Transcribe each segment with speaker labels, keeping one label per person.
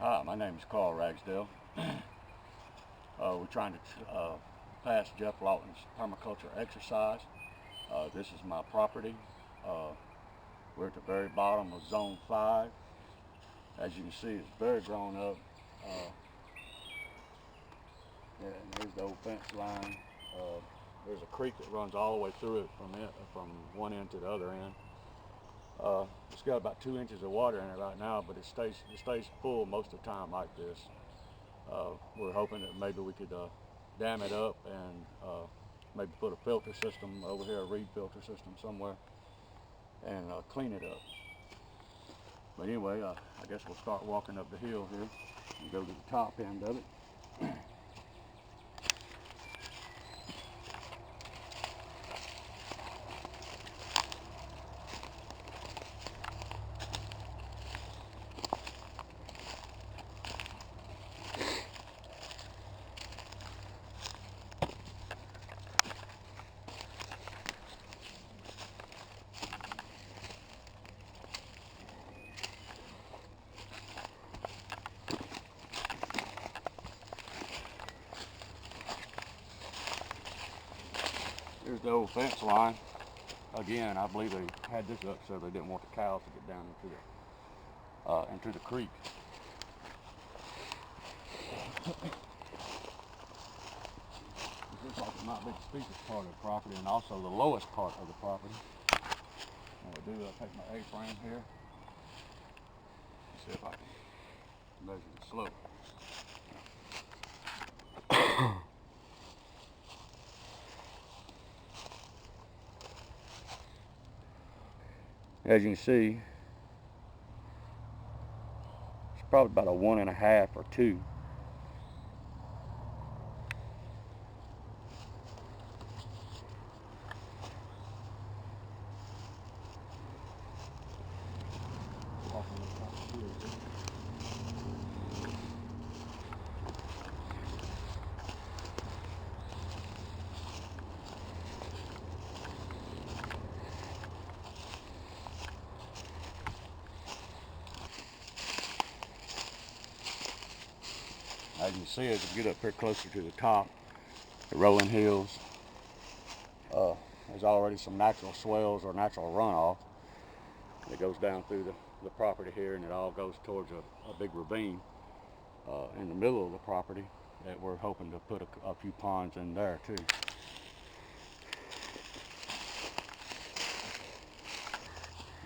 Speaker 1: Hi, my name is Carl Ragsdale. We're trying to pass Jeff Lawton's permaculture exercise. This is my property. We're at the very bottom of Zone 5. As you can see, it's very grown up. And here's the old fence line. There's a creek that runs all the way through it from one end to the other end. It's got about 2 inches of water in it right now, but it stays full most of the time like this. We're hoping that maybe we could dam it up and maybe put a filter system over here, a reed filter system somewhere, and clean it up. But anyway, I guess we'll start walking up the hill here and go to the top end of it. Here's the old fence line. Again, I believe they had this up so they didn't want the cows to get down into the creek. This looks like it might be the steepest part of the property and also the lowest part of the property. What I do, I take my A-frame here. See if I can measure the slope. As you can see, it's probably about a 1.5 or 2. As you can see, as you get up here closer to the top, the rolling hills, there's already some natural swells or natural runoff that goes down through the property here, and it all goes towards a big ravine in the middle of the property that we're hoping to put a few ponds in there too.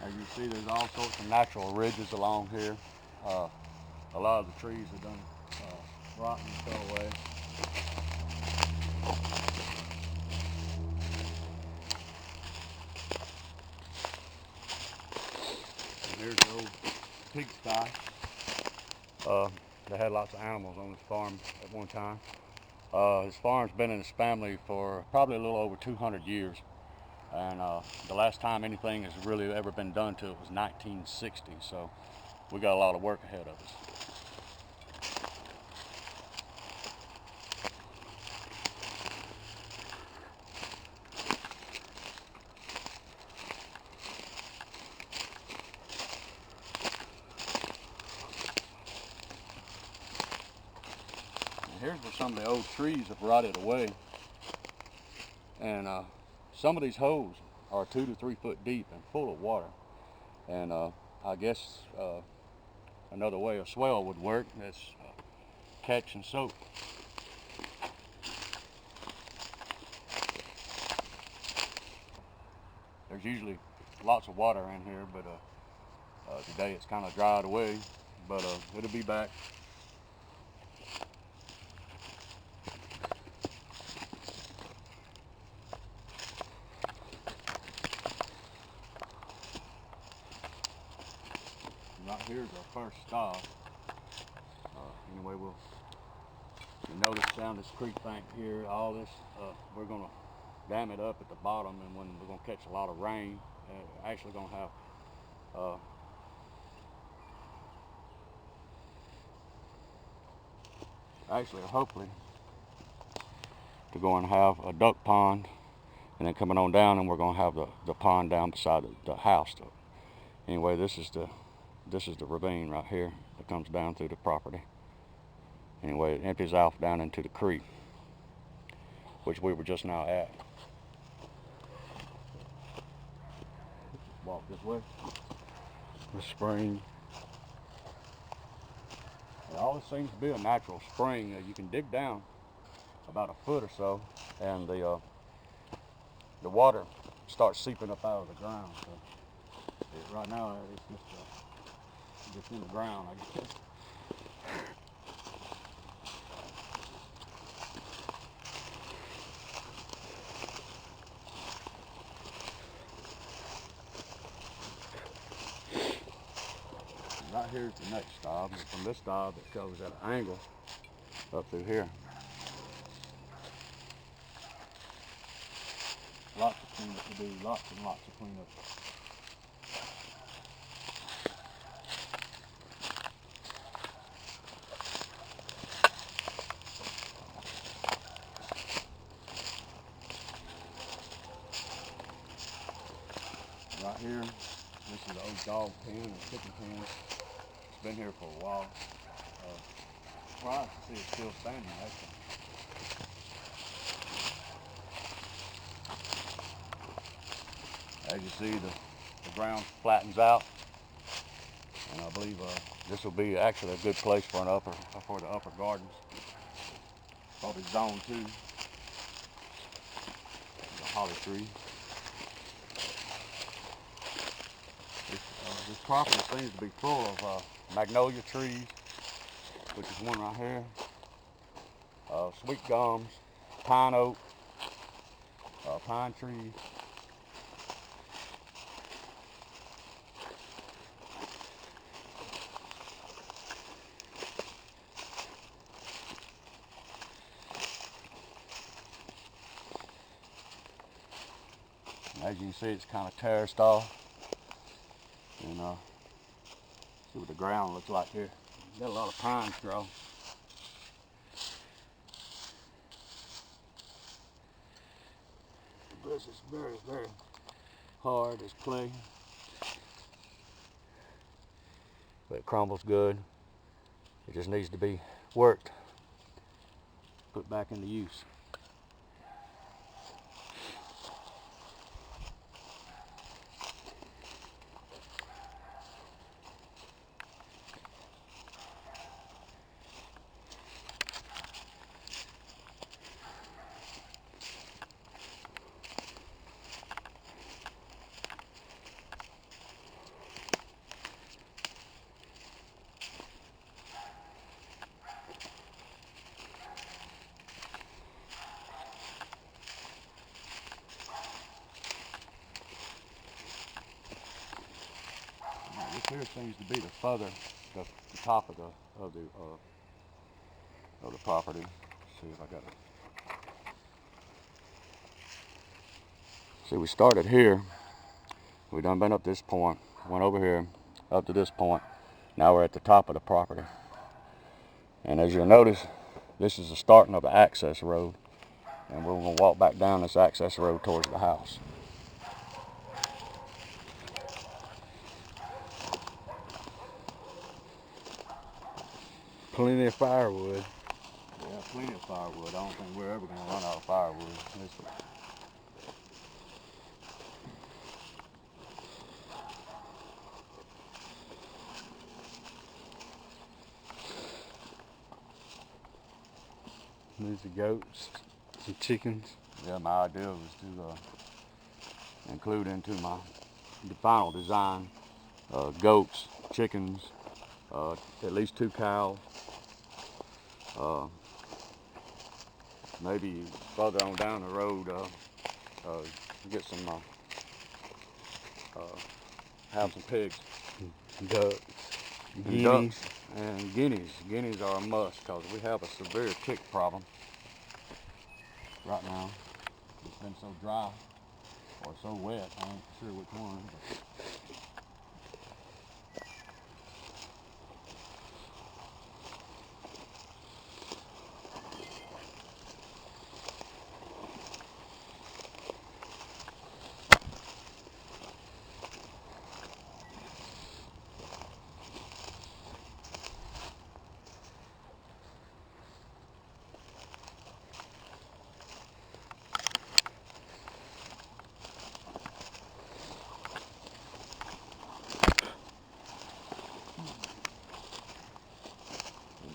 Speaker 1: As you see, there's all sorts of natural ridges along here. A lot of the trees have done rotten and fell away. And here's the old pigsty. They had lots of animals on this farm at one time. His farm's been in his family for probably a little over 200 years. And the last time anything has really ever been done to it was 1960. So we got a lot of work ahead of us. Here's where some of the old trees have rotted away, and some of these holes are 2 to 3 foot deep and full of water. And I guess another way a swell would work is catch and soak. There's usually lots of water in here, but today it's kind of dried away, but it'll be back. Right here's our first stop. Anyway, you notice down this creek bank here, all this, we're going to dam it up at the bottom, and when we're going to catch a lot of rain, actually going to have hopefully to go and have a duck pond, and then coming on down, and we're going to have the pond down beside the house. Anyway, this is the ravine right here, that comes down through the property. Anyway, it empties off down into the creek, which we were just now at. Walk this way. The spring. It always seems to be a natural spring. You can dig down about a foot or so, and the water starts seeping up out of the ground. So right now it's just in the ground, I guess. Right here's the next stop, and from this stop it goes at an angle up through here. Lots of cleanup to do, lots and lots of cleanup. Right here, this is the old dog pen and chicken pen. It's been here for a while. Surprised to see it's still standing, actually. As you see, the ground flattens out, and I believe this will be actually a good place for the upper gardens. Probably zone 2. The holly tree. This property seems to be full of magnolia trees, which is one right here. Sweet gums, pine oak, pine trees. As you can see, it's kind of terraced off, and see what the ground looks like here. Got a lot of pine straw. This is very, very hard as clay, but it crumbles good. It just needs to be worked, put back into use. This here seems to be the the top of the property. Let's see if I got it. See, we started here. We done been up this point, went over here, up to this point. Now we're at the top of the property. And as you'll notice, this is the starting of the access road. And we're going to walk back down this access road towards the house.
Speaker 2: Plenty of firewood.
Speaker 1: Yeah, plenty of firewood. I don't think we're ever going to run out of firewood.
Speaker 2: There's the goats, some chickens.
Speaker 1: Yeah, my idea was to include into the final design goats, chickens, at least 2 cows. Maybe further on down the road, get some, have some pigs.
Speaker 2: Ducks.
Speaker 1: Guineas. And guineas. Guineas are a must because we have a severe tick problem right now. It's been so dry or so wet, I ain't sure which one.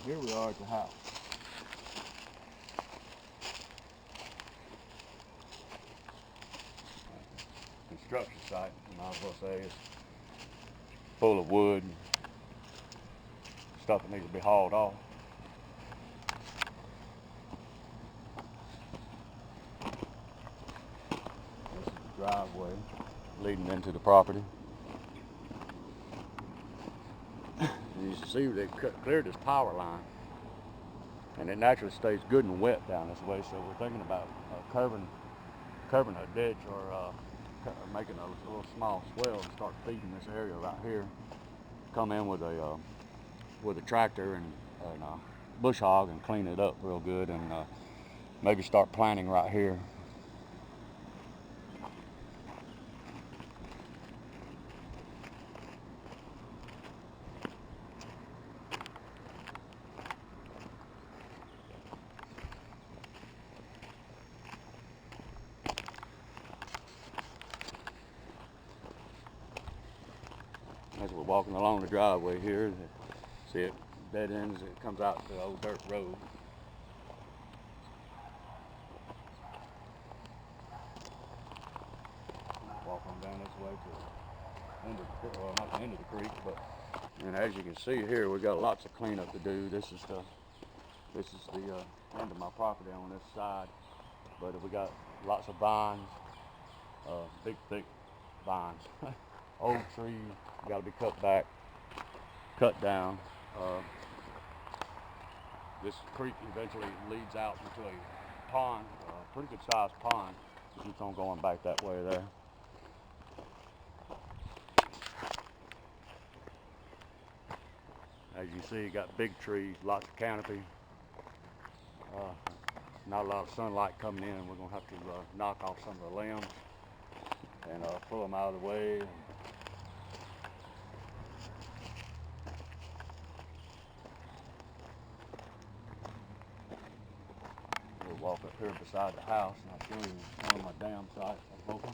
Speaker 1: Here we are at the house. Construction site, you might as well say. It's full of wood and stuff that needs to be hauled off. This is the driveway leading into the property. As you can see, they cleared this power line, and it naturally stays good and wet down this way. So we're thinking about curving a ditch or making a little small swell and start feeding this area right here. Come in with a tractor and bush hog and clean it up real good, and maybe start planting right here. As we're walking along the driveway here, see it dead ends, it comes out to the old dirt road. Walk on down this way to the end of the creek, well, not the end of the creek, but, and as you can see here, we've got lots of cleanup to do. This is the end of my property on this side, but we got lots of vines, big thick vines. Old trees got to be cut back, cut down. This creek eventually leads out into a pond, a pretty good sized pond. Keeps on going back that way there. As you see, you got big trees, lots of canopy. Not a lot of sunlight coming in. We're going to have to knock off some of the limbs and pull them out of the way. We'll walk up here beside the house and I'll show you one of my dam sites I'm hoping.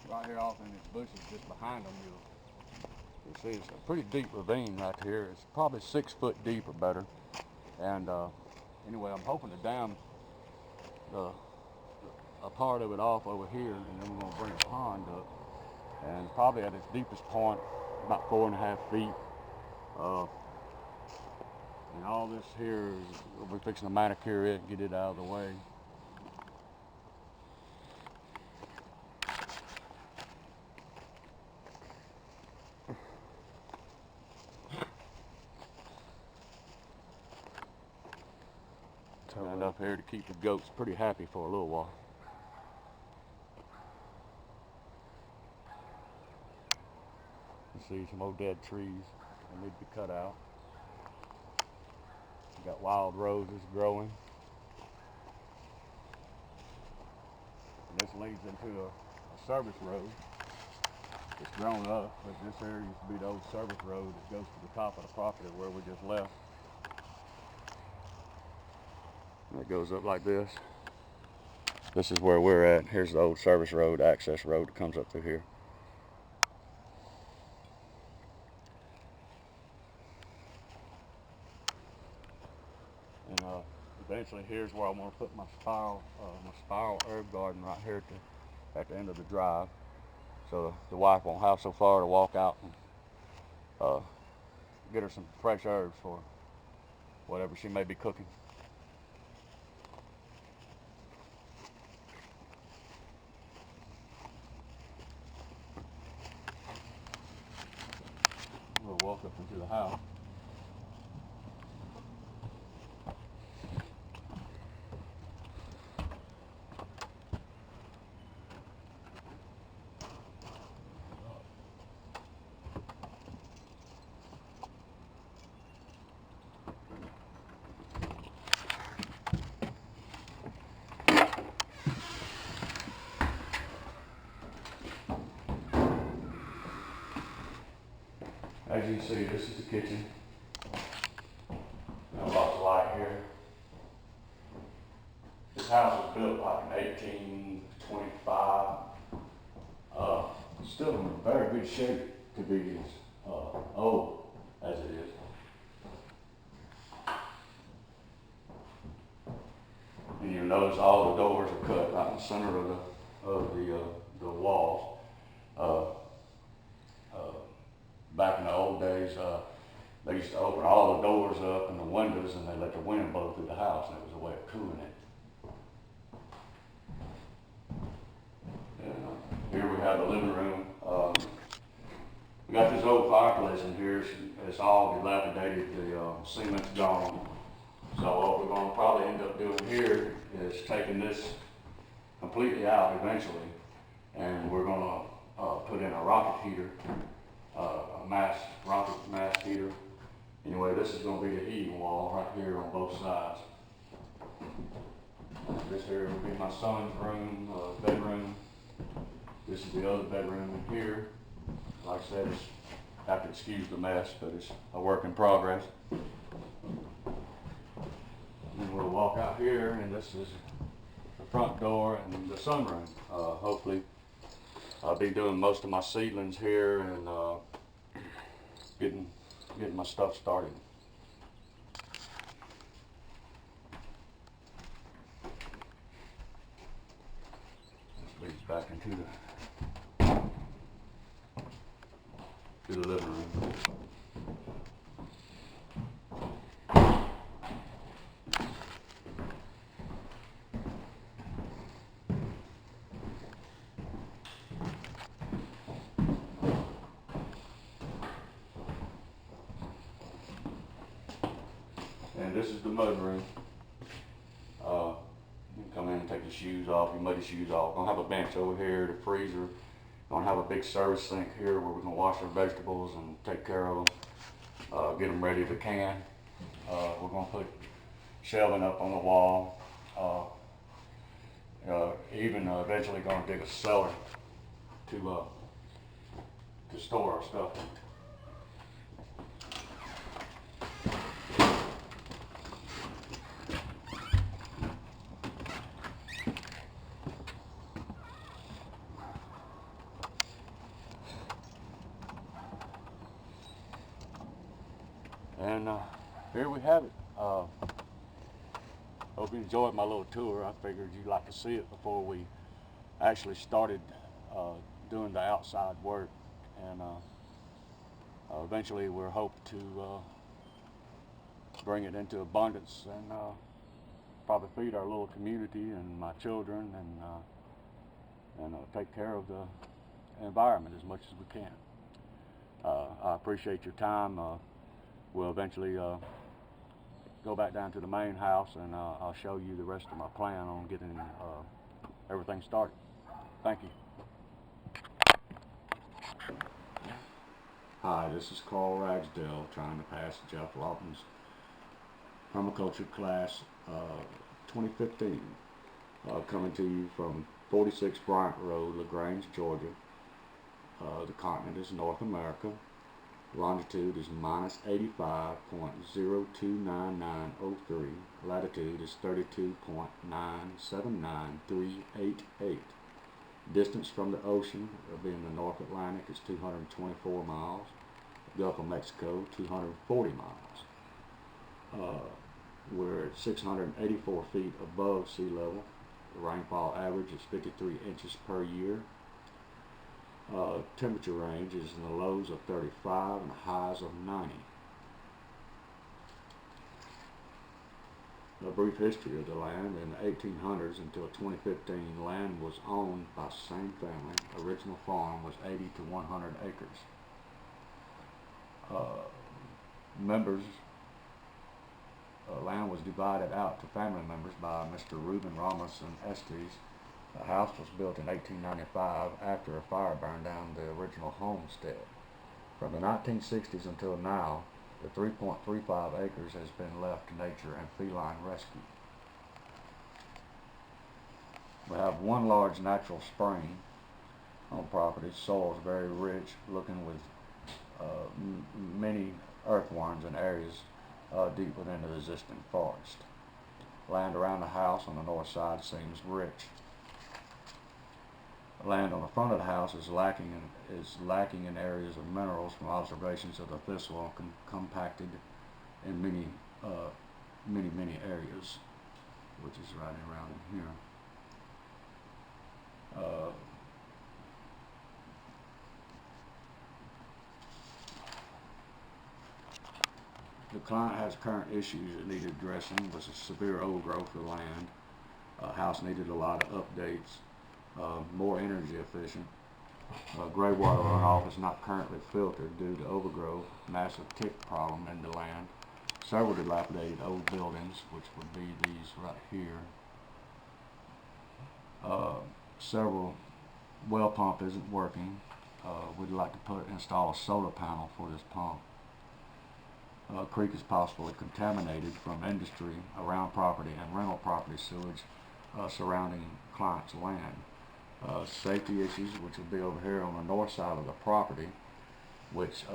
Speaker 1: Right here off in these bushes just behind them, you'll see it's a pretty deep ravine right here. It's probably 6 foot deep or better. And anyway, I'm hoping to dam a part of it off over here, and then we're going to bring a pond up. And probably at its deepest point, about 4.5 feet. And all this here, we'll be fixing to manicure it and get it out of the way. And up here to keep the goats pretty happy for a little while. You see some old dead trees that need to be cut out. You got wild roses growing. And this leads into a service road. It's grown up, but this area used to be the old service road that goes to the top of the property where we just left. It goes up like this. This is where we're at. Here's the old service road, access road that comes up through here. And eventually here's where I want to put my spiral herb garden right here at the end of the drive. So the wife won't have so far to walk out and get her some fresh herbs for whatever she may be cooking. We'll walk up into the house. As you can see, this is the kitchen. Got lots of light here. This house was built like in 1825. Still in very good shape to be as old as it is. And you notice all the doors are cut right in the center of the walls. Back in the old days, they used to open all the doors up and the windows, and they let the wind blow through the house, and it was a way of cooling it. And here we have the living room. We got this old fireplace in here. It's all dilapidated. The cement's gone. So what we're going to probably end up doing here is taking this completely out eventually, and we're going to put in a rocket heater, rocket mass heater. Anyway, this is going to be the heating wall right here on both sides. This here will be my son's room, bedroom. This is the other bedroom in here. Like I said, I have to excuse the mess, but it's a work in progress. And we'll walk out here, and this is the front door and the sunroom. Hopefully, I'll be doing most of my seedlings here and getting my stuff started. This leads back into the living room. And this is the mud room. You can come in and take your shoes off, your muddy shoes off. We're gonna have a bench over here, the freezer. Gonna have a big service sink here where we're gonna wash our vegetables and take care of them, get them ready to can. We're gonna put shelving up on the wall. Even eventually gonna dig a cellar to store our stuff in. And here we have it. Hope you enjoyed my little tour. I figured you'd like to see it before we actually started doing the outside work. And eventually we'll hope to bring it into abundance and probably feed our little community and my children and take care of the environment as much as we can. I appreciate your time. We'll eventually go back down to the main house, and I'll show you the rest of my plan on getting everything started. Thank you. Hi, this is Carl Ragsdale trying to pass Jeff Lawton's permaculture class 2015. Coming to you from 46 Bryant Road, LaGrange, Georgia. The continent is North America. Longitude is minus 85.029903. Latitude is 32.979388. Distance from the ocean, being the North Atlantic, is 224 miles. The Gulf of Mexico, 240 miles. We're at 684 feet above sea level. The rainfall average is 53 inches per year. Temperature range is in the lows of 35 and the highs of 90. A brief history of the land. In the 1800s until 2015, land was owned by the same family. Original farm was 80 to 100 acres. Land was divided out to family members by Mr. Reuben Ramos and Estes. The house was built in 1895 after a fire burned down the original homestead. From the 1960s until now, the 3.35 acres has been left to nature and feline rescue. We have one large natural spring on property. Soil is very rich, looking with many earthworms in areas deep within the existing forest. Land around the house on the north side seems rich. Land on the front of the house is lacking in areas of minerals from observations of the thistle compacted in many areas, which is right around in here. The client has current issues that need addressing. Was a severe overgrowth of land. House needed a lot of updates. More energy efficient. Gray water runoff is not currently filtered due to overgrowth. Massive tick problem in the land. Several dilapidated old buildings, which would be these right here. Several well pump isn't working. We'd like to install a solar panel for this pump. Creek is possibly contaminated from industry around property and rental property sewage surrounding client's land. Safety issues, which would be over here on the north side of the property, which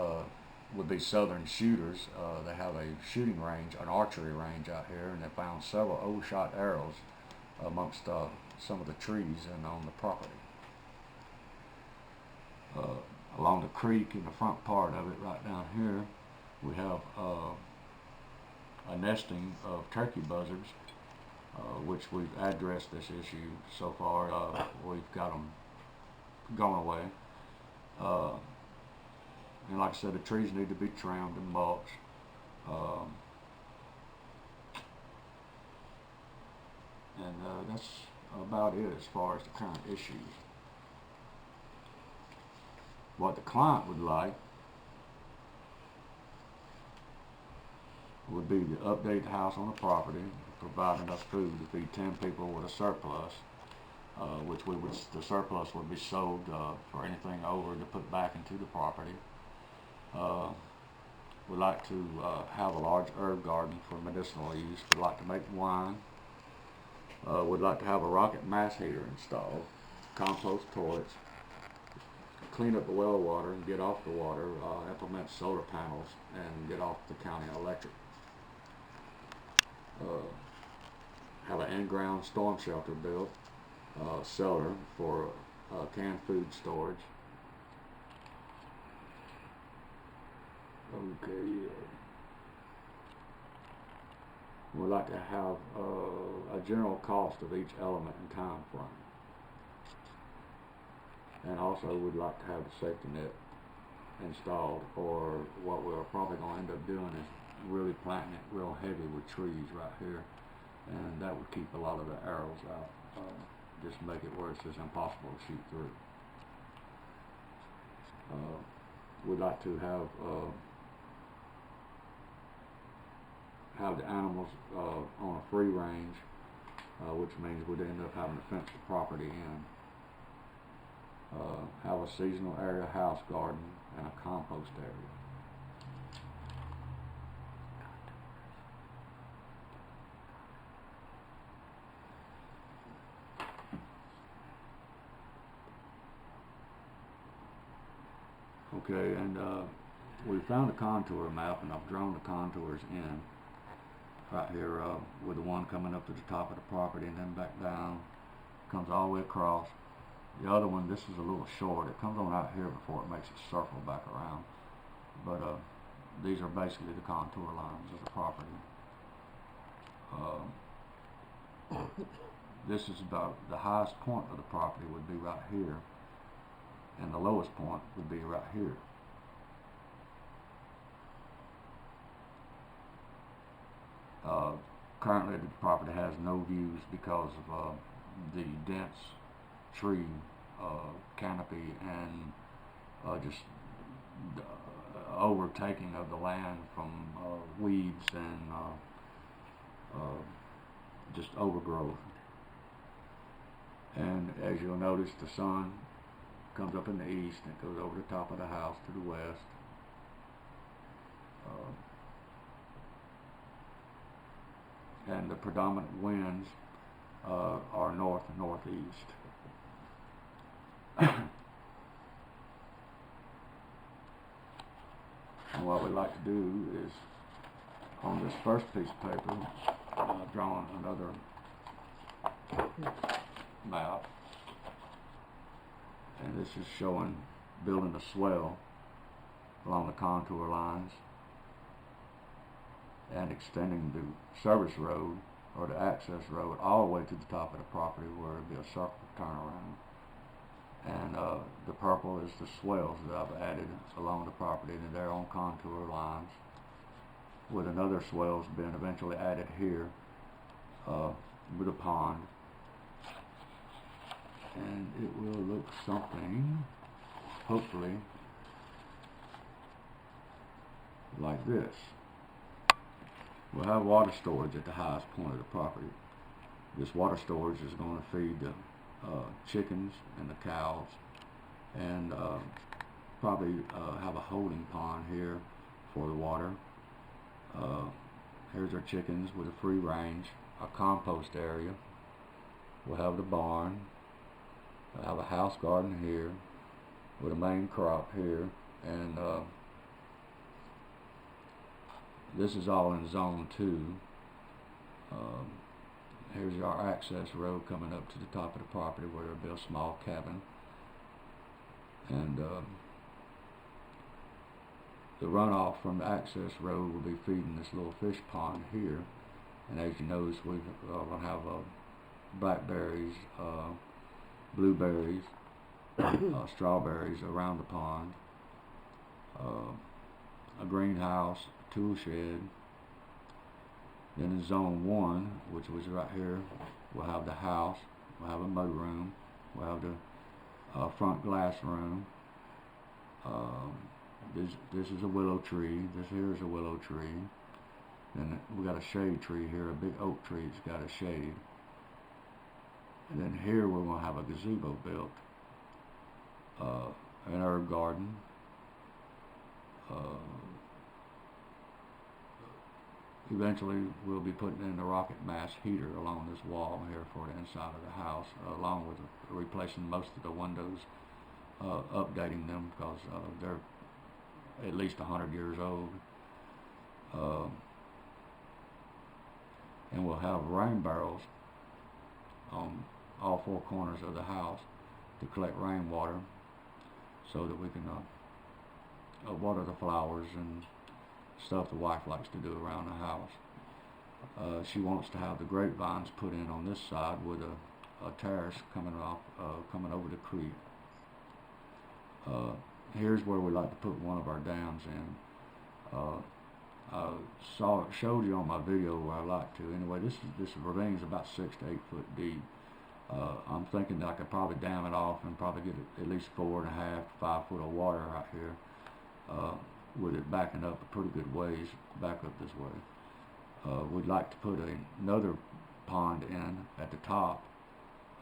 Speaker 1: would be Southern Shooters. They have a shooting range, an archery range out here, and they found several old shot arrows amongst some of the trees and on the property. Along the creek in the front part of it, right down here, we have a nesting of turkey buzzards, which we've addressed this issue so far. We've got them going away. And like I said, the trees need to be trimmed and mulched. That's about it as far as the current issues. What the client would like would be to update the house on the property, provide enough food to feed 10 people with a surplus, which the surplus would be sold for anything over to put back into the property. We'd like to have a large herb garden for medicinal use. We'd like to make wine. We'd like to have a rocket mass heater installed, compost toilets, clean up the well water and get off the water, implement solar panels, and get off the county electric. Have an in-ground storm shelter built, cellar for canned food storage. Okay. We'd like to have a general cost of each element and time frame. And also we'd like to have a safety net installed, or what we're probably going to end up doing is really planting it real heavy with trees right here, and that would keep a lot of the arrows out, just make it where it's just impossible to shoot through. We'd like to have the animals on a free range, which means we'd end up having to fence the property in. Have a seasonal area house garden and a compost area. Okay, and we found a contour map, and I've drawn the contours in right here with the one coming up to the top of the property and then back down, comes all the way across. The other one, this is a little short. It comes on out here before it makes a circle back around. But these are basically the contour lines of the property. This is about the highest point of the property would be right here, and the lowest point would be right here. Currently the property has no views because of the dense tree canopy and just overtaking of the land from weeds and just overgrowth. And as you'll notice, the sun comes up in the east and it goes over the top of the house to the west. And the predominant winds are north and northeast. what we'd like to do is, on this first piece of paper, drawing another map, and this is showing building a swell along the contour lines and extending the service road or the access road all the way to the top of the property where it'll be a circle turnaround. And the purple is the swells that I've added along the property, and they're on contour lines, with another swells being eventually added here with a pond. And it will look something, hopefully, like this. We'll have water storage at the highest point of the property. This water storage is going to feed the chickens and the cows, and probably have a holding pond here for the water. Here's our chickens with a free range, a compost area. We'll have the barn. We'll have a house garden here with a main crop here, and this is all in zone 2. Here's our access road coming up to the top of the property where there'll be a small cabin, and the runoff from the access road will be feeding this little fish pond here. And as you notice, we're going to have blackberries, blueberries, strawberries around the pond, a greenhouse, a tool shed. Then in zone 1, which was right here, we'll have the house, we'll have a mud room, we'll have the front glass room. This is a willow tree, this here is a willow tree. Then we got a shade tree here, a big oak tree that's got a shade. And then here we're going to have a gazebo built, an herb garden, eventually we'll be putting in the rocket mass heater along this wall here for the inside of the house, along with replacing most of the windows, updating them because they're at least 100 years old. And we'll have rain barrels on all 4 corners of the house to collect rainwater so that we can water the flowers and stuff the wife likes to do around the house. She wants to have the grapevines put in on this side with a terrace coming over the creek. Here's where we like to put one of our dams in. I showed you on my video where I like to. Anyway, this ravine is about 6 to 8 foot deep. I'm thinking that I could probably dam it off and probably get at least 4.5 to 5 foot of water right here, with it backing up a pretty good ways back up this way. We'd like to put another pond in at the top,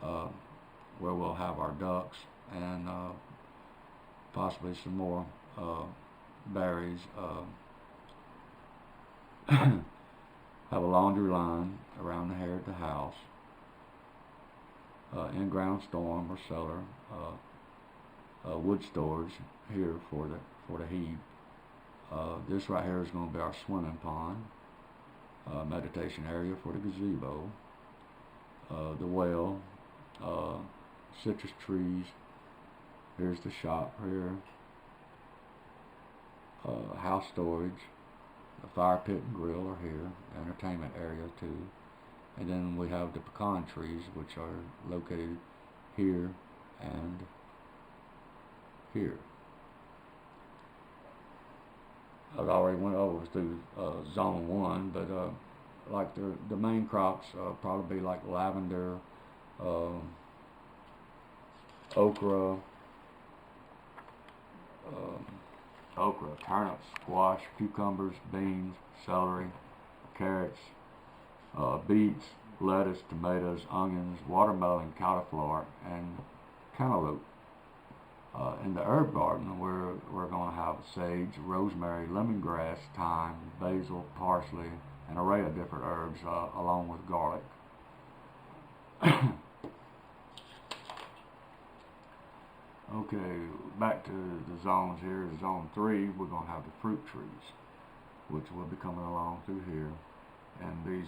Speaker 1: where we'll have our ducks and possibly some more berries. Have a laundry line around here at the house, in-ground storm or cellar, wood storage here for the heat. This right here is going to be our swimming pond, meditation area for the gazebo, the well, citrus trees. Here's the shop here, house storage, the fire pit and grill are here, entertainment area too. And then we have the pecan trees, which are located here and here. I've already went over through zone 1, but like the main crops probably be like lavender, okra, turnips, squash, cucumbers, beans, celery, carrots, beets, lettuce, tomatoes, onions, watermelon, cauliflower, and cantaloupe. In the herb garden, we're going to have sage, rosemary, lemongrass, thyme, basil, parsley, an array of different herbs, along with garlic. Okay, back to the zones here. Zone 3, we're going to have the fruit trees, which will be coming along through here. And these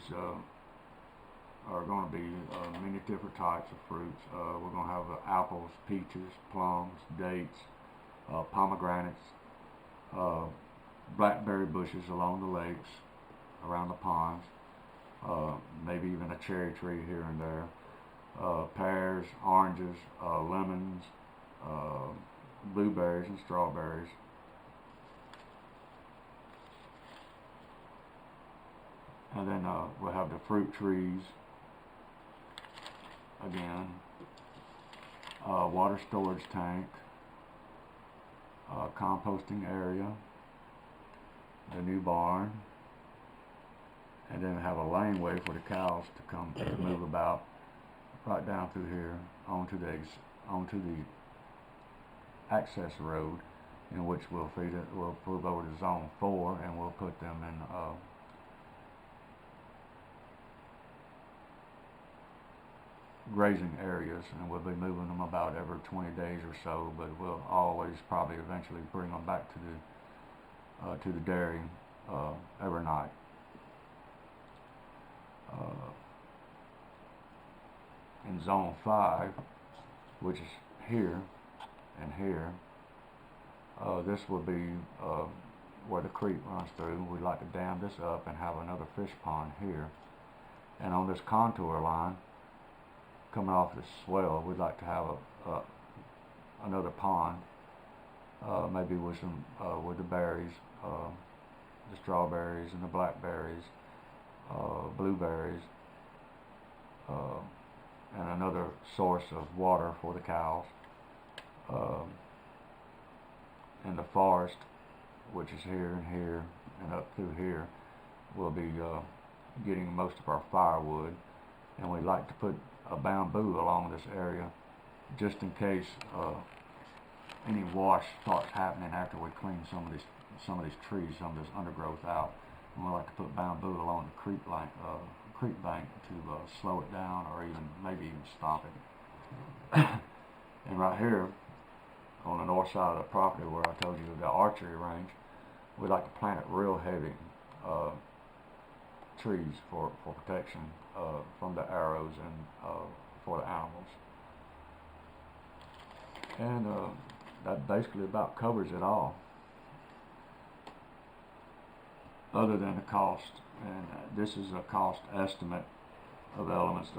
Speaker 1: are going to be many different types of fruits. We're going to have apples, peaches, plums, dates, pomegranates, blackberry bushes along the lakes, around the ponds, maybe even a cherry tree here and there, pears, oranges, lemons, blueberries and strawberries. And then we'll have the fruit trees again, water storage tank, composting area, the new barn, and then have a laneway for the cows to come to move about right down through here onto the access road, in which we'll feed it. We'll move over to zone 4, and we'll put them in grazing areas, and we'll be moving them about every 20 days or so, but we'll always probably eventually bring them back to the dairy every night. In zone 5, which is here and here, this will be where the creek runs through. We'd like to dam this up and have another fish pond here. And on this contour line, coming off this swell, we'd like to have another pond, maybe with some with the berries, the strawberries and the blackberries, blueberries, and another source of water for the cows. And the forest, which is here and here and up through here, will be getting most of our firewood. And we'd like to put a bamboo along this area, just in case any wash starts happening after we clean some of these trees, some of this undergrowth out. And we like to put bamboo along the creek bank to slow it down, or maybe even stop it. And right here on the north side of the property, where I told you the archery range, we'd like to plant it real heavy trees for protection from the arrows and for the animals. And that basically about covers it all, other than the cost. And this is a cost estimate of elements.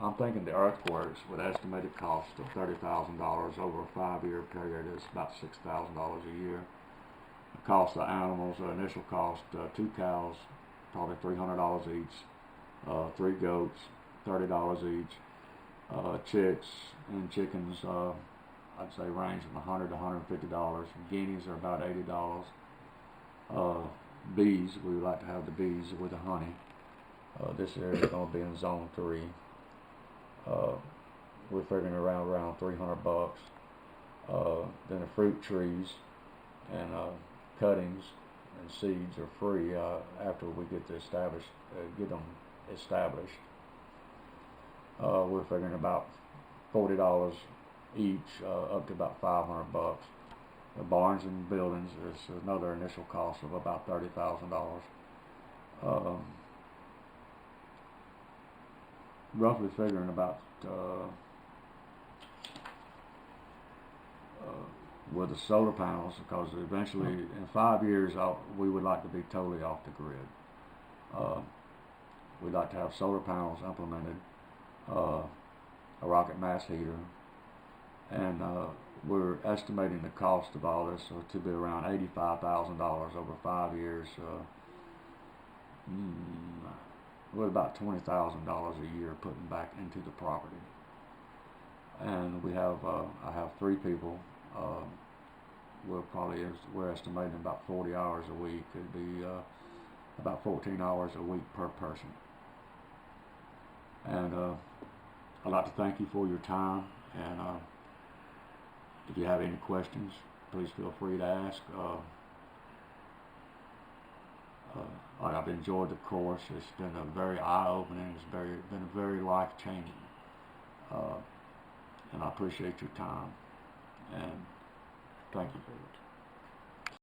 Speaker 1: I'm thinking the earthworks, with estimated cost of $30,000 over a 5-year period, is about $6,000 a year. The cost of animals, the initial cost, 2 cows, probably $300 each, 3 goats, $30 each, chicks and chickens, I'd say range from $100 to $150. Guineas are about $80. Bees, we would like to have the bees with the honey. This area is going to be in zone 3. We're figuring around $300. Then the fruit trees and cuttings and seeds are free after we get them established. We're figuring about $40 each, up to about $500. The barns and buildings is another initial cost of about $30,000. Roughly figuring about with the solar panels, because eventually in 5 years we would like to be totally off the grid. We'd like to have solar panels implemented, a rocket mass heater, and we're estimating the cost of all this to be around $85,000 over 5 years, with about $20,000 a year putting back into the property. And we have, I have 3 people. We're estimating about 40 hours a week. It'd be about 14 hours a week per person. And I'd like to thank you for your time, and if you have any questions, please feel free to ask. I've enjoyed the course. It's been a very eye-opening. It's been very life-changing, and I appreciate your time. And thank you.